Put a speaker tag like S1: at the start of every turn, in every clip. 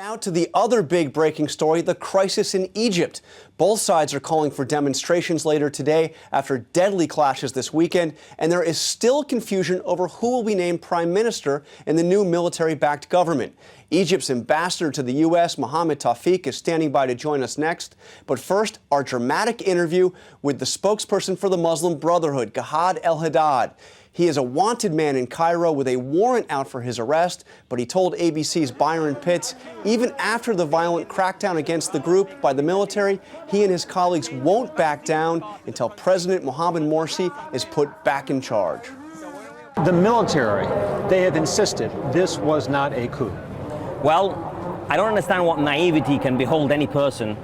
S1: Now to the other big breaking story, the crisis in Egypt. Both sides are calling for demonstrations later today after deadly clashes this weekend, and there is still confusion over who will be named prime minister in the new military-backed government. Egypt's ambassador to the U.S., Mohamed Tawfik, is standing by to join us next. But first, our dramatic interview with the spokesperson for the Muslim Brotherhood, El-Haddad. He is a wanted man in Cairo with a warrant out for his arrest, but he told ABC's Byron Pitts, even after the violent crackdown against the group by the military, he and his colleagues won't back down until President Mohamed Morsi is put back in charge.
S2: The military, they have insisted this was not a coup.
S3: Well, I don't understand what naivety can behold any person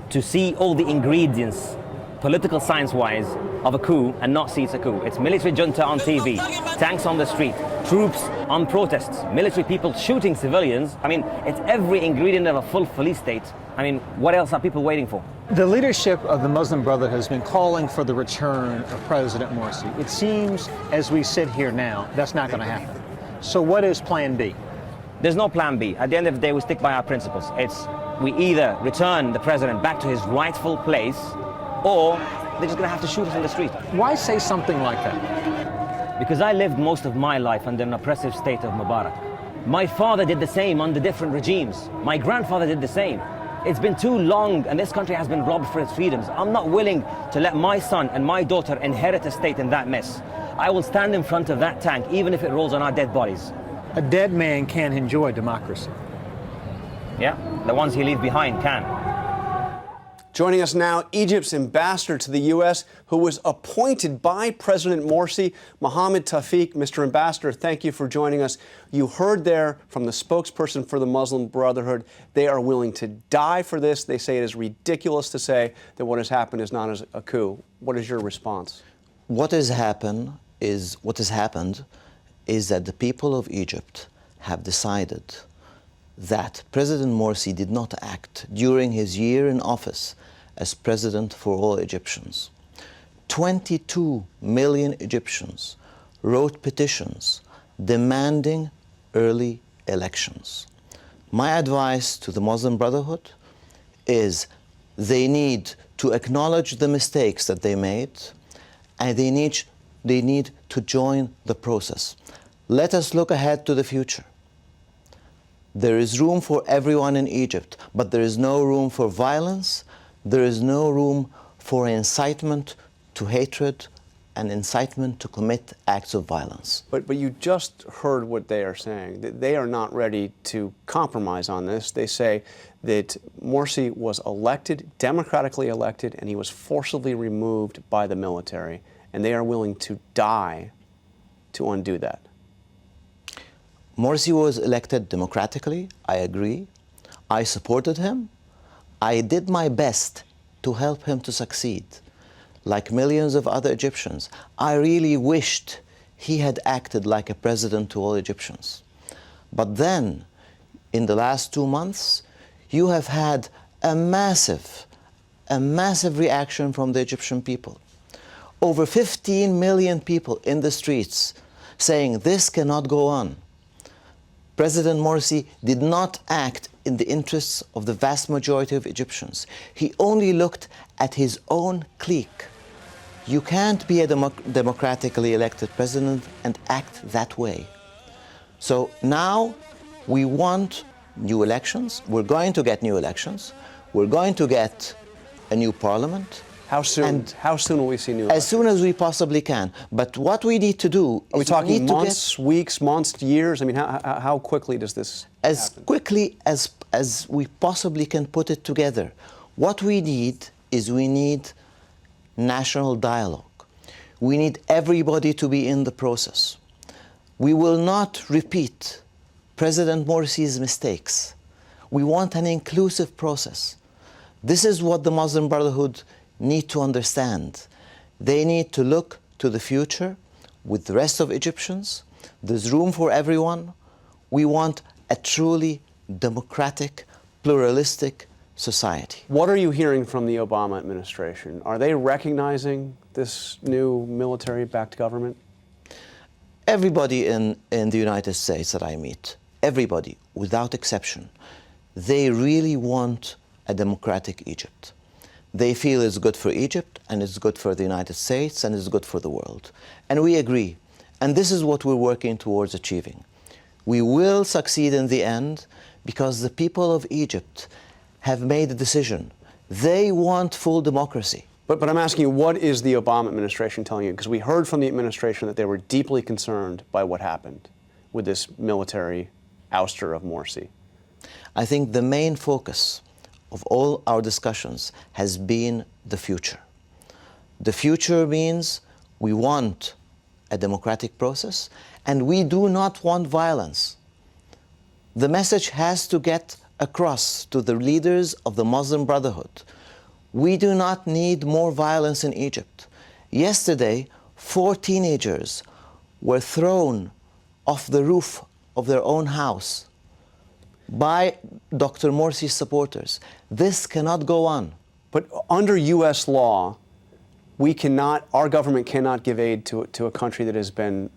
S3: to see all the ingredients, political science-wise, of a coup and not see it's a coup. It's military junta on TV, tanks on the street, troops on protests, military people shooting civilians. I mean, it's every ingredient of a full police state. I mean, what else are people waiting for?
S2: The leadership of the Muslim Brotherhood has been calling for the return of President Morsi. It seems, as we sit here now, that's not going to happen. So what is Plan B?
S3: There's no Plan B. At the end of the day, we stick by our principles. It's we either return the president back to his rightful place, or they're just going to have to shoot us in the street.
S2: Why say something like that?
S3: Because I lived most of my life under an oppressive state of Mubarak. My father did the same under different regimes. My grandfather did the same. It's been too long and this country has been robbed for its freedoms. I'm not willing to let my son and my daughter inherit a state in that mess. I will stand in front of that tank even if it rolls on our dead bodies.
S2: A dead man can't enjoy democracy.
S3: Yeah, the ones he leaves behind can.
S1: Joining us now, Egypt's ambassador to the U.S., who was appointed by President Morsi, Mohamed Tawfik. Mr. Ambassador, thank you for joining us. You heard there from the spokesperson for the Muslim Brotherhood. They are willing to die for this. They say it is ridiculous to say that what has happened is not a coup. What is your response?
S4: What has happened is that the people of Egypt have decided that President Morsi did not act during his year in office as president for all Egyptians. 22 million Egyptians wrote petitions demanding early elections. My advice to the Muslim Brotherhood is they need to acknowledge the mistakes that they made, and they need to join the process. Let us look ahead to the future. There is room for everyone in Egypt, but there is no room for violence. There is no room for incitement to hatred and incitement to commit acts of violence.
S1: But you just heard what they are saying. They are not ready to compromise on this. They say that Morsi was elected, democratically elected, and he was forcibly removed by the military. And they are willing to die to undo that.
S4: Morsi was elected democratically, I agree. I supported him. I did my best to help him to succeed. Like millions of other Egyptians, I really wished he had acted like a president to all Egyptians. But then, in the last 2 months, you have had a massive reaction from the Egyptian people. Over 15 million people in the streets saying this cannot go on. President Morsi did not act in the interests of the vast majority of Egyptians. He only looked at his own clique. You can't be a democratically elected president and act that way. So now we want new elections. We're going to get new elections. We're going to get a new parliament.
S1: How soon will we see new elections?
S4: As soon as we possibly can. But what we need to do
S1: Are we talking months, weeks, months, years? I mean, how quickly does this
S4: As
S1: happen?
S4: quickly as we possibly can put it together. What we need is national dialogue. We need everybody to be in the process. We will not repeat President Morsi's mistakes. We want an inclusive process. This is what the Muslim Brotherhood need to understand. They need to look to the future with the rest of Egyptians. There's room for everyone. We want a truly democratic, pluralistic society.
S1: What are you hearing from the Obama administration? Are they recognizing this new military-backed government?
S4: Everybody in the United States that I meet, everybody, without exception, they really want a democratic Egypt. They feel it's good for Egypt, and it's good for the United States, and it's good for the world. And we agree. And this is what we're working towards achieving. We will succeed in the end because the people of Egypt have made a decision. They want full democracy.
S1: But I'm asking you, what is the Obama administration telling you? Because we heard from the administration that they were deeply concerned by what happened with this military ouster of Morsi.
S4: I think the main focus of all our discussions has been the future. The future means we want a democratic process, and we do not want violence. The message has to get across to the leaders of the Muslim Brotherhood. We do not need more violence in Egypt. Yesterday, 4 teenagers were thrown off the roof of their own house by Dr. Morsi's supporters. This cannot go on.
S1: But under U.S. law, our government cannot give aid to a country that has been,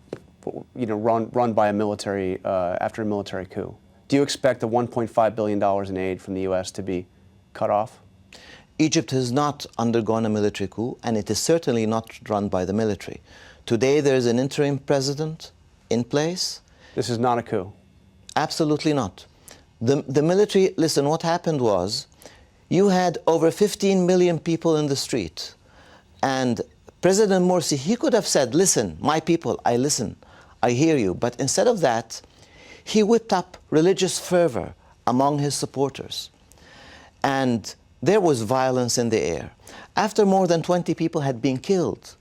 S1: run by a military, after a military coup. Do you expect the $1.5 billion in aid from the U.S. to be cut off?
S4: Egypt has not undergone a military coup, and it is certainly not run by the military. Today, there is an interim president in place.
S1: This is not a coup.
S4: Absolutely not. The military, listen, what happened was you had over 15 million people in the street, and President Morsi, he could have said, listen, my people, I listen, I hear you. But instead of that, he whipped up religious fervor among his supporters. And there was violence in the air. After more than 20 people had been killed,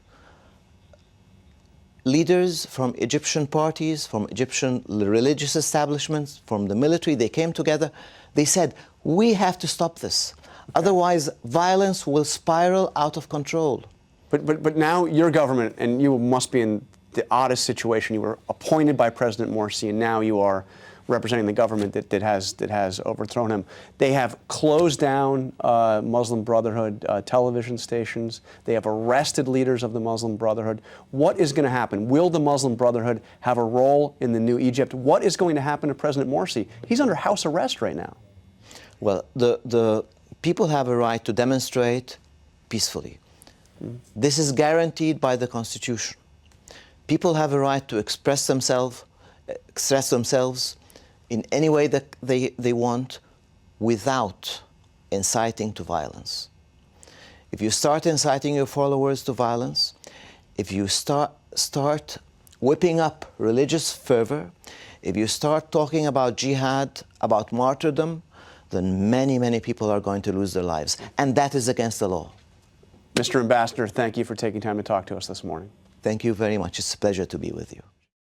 S4: leaders from Egyptian parties, from Egyptian religious establishments, from the military, they came together. They said, we have to stop this. Otherwise, violence will spiral out of control.
S1: But now your government, and you must be in the oddest situation. You were appointed by President Morsi, and now you are representing the government that has overthrown him. They have closed down Muslim Brotherhood television stations. They have arrested leaders of the Muslim Brotherhood. What is going to happen? Will the Muslim Brotherhood have a role in the new Egypt? What is going to happen to President Morsi? He's under house arrest right now.
S4: Well, the people have a right to demonstrate peacefully. This is guaranteed by the Constitution. People have a right to express themselves in any way that they want without inciting to violence. If you start inciting your followers to violence, if you start whipping up religious fervor, if you start talking about jihad, about martyrdom, then many, many people are going to lose their lives. And that is against the law.
S1: Mr. Ambassador, thank you for taking time to talk to us this morning.
S4: Thank you very much. It's a pleasure to be with you.